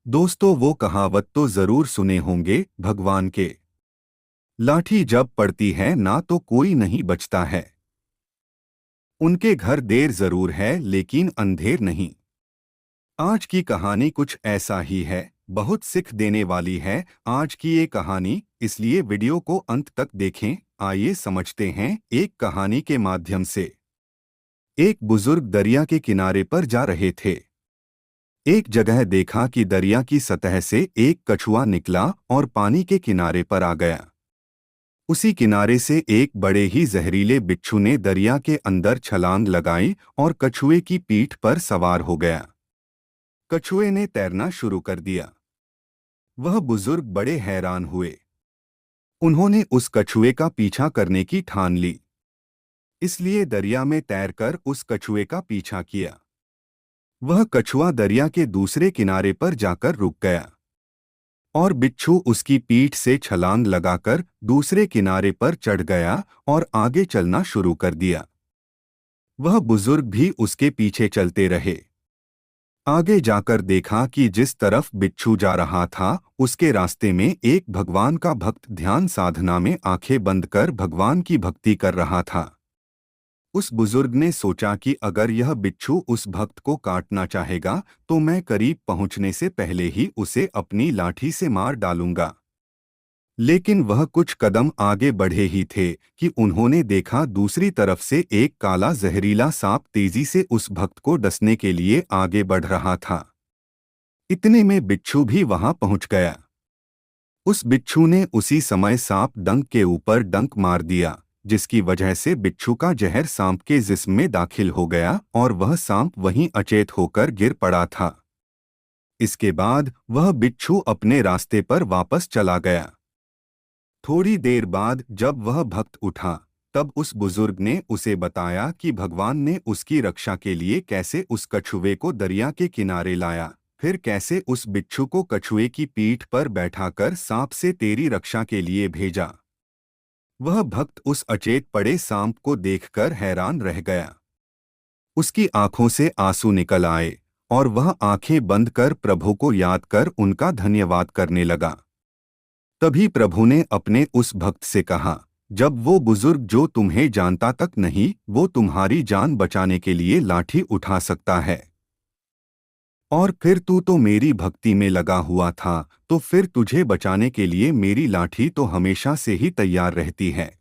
दोस्तों, वो कहावत तो जरूर सुने होंगे, भगवान के लाठी जब पड़ती है ना तो कोई नहीं बचता है। उनके घर देर जरूर है लेकिन अंधेर नहीं। आज की कहानी कुछ ऐसा ही है, बहुत सीख देने वाली है आज की ये कहानी, इसलिए वीडियो को अंत तक देखें। आइए समझते हैं एक कहानी के माध्यम से। एक बुजुर्ग दरिया के किनारे पर जा रहे थे। एक जगह देखा कि दरिया की सतह से एक कछुआ निकला और पानी के किनारे पर आ गया। उसी किनारे से एक बड़े ही जहरीले बिच्छू ने दरिया के अंदर छलांग लगाई और कछुए की पीठ पर सवार हो गया। कछुए ने तैरना शुरू कर दिया। वह बुजुर्ग बड़े हैरान हुए। उन्होंने उस कछुए का पीछा करने की ठान ली, इसलिए दरिया में तैरकर उस कछुए का पीछा किया। वह कछुआ दरिया के दूसरे किनारे पर जाकर रुक गया और बिच्छू उसकी पीठ से छलांग लगाकर दूसरे किनारे पर चढ़ गया और आगे चलना शुरू कर दिया। वह बुजुर्ग भी उसके पीछे चलते रहे। आगे जाकर देखा कि जिस तरफ बिच्छू जा रहा था उसके रास्ते में एक भगवान का भक्त ध्यान साधना में आंखें बंद कर भगवान की भक्ति कर रहा था। उस बुजुर्ग ने सोचा कि अगर यह बिच्छू उस भक्त को काटना चाहेगा तो मैं करीब पहुंचने से पहले ही उसे अपनी लाठी से मार डालूंगा। लेकिन वह कुछ कदम आगे बढ़े ही थे कि उन्होंने देखा दूसरी तरफ से एक काला जहरीला सांप तेजी से उस भक्त को डसने के लिए आगे बढ़ रहा था। इतने में बिच्छू भी वहां पहुंच गया। उस बिच्छू ने उसी समय सांप डंक के ऊपर डंक मार दिया, जिसकी वजह से बिच्छू का जहर सांप के जिस्म में दाखिल हो गया और वह सांप वहीं अचेत होकर गिर पड़ा था। इसके बाद वह बिच्छू अपने रास्ते पर वापस चला गया। थोड़ी देर बाद जब वह भक्त उठा तब उस बुजुर्ग ने उसे बताया कि भगवान ने उसकी रक्षा के लिए कैसे उस कछुए को दरिया के किनारे लाया, फिर कैसे उस बिच्छू को कछुए की पीठ पर बैठाकर सांप से तेरी रक्षा के लिए भेजा। वह भक्त उस अचेत पड़े सांप को देखकर हैरान रह गया। उसकी आंखों से आंसू निकल आए और वह आंखें बंद कर प्रभु को याद कर उनका धन्यवाद करने लगा। तभी प्रभु ने अपने उस भक्त से कहा, जब वो बुजुर्ग जो तुम्हें जानता तक नहीं वो तुम्हारी जान बचाने के लिए लाठी उठा सकता है, और फिर तू तो मेरी भक्ति में लगा हुआ था, तो फिर तुझे बचाने के लिए मेरी लाठी तो हमेशा से ही तैयार रहती है।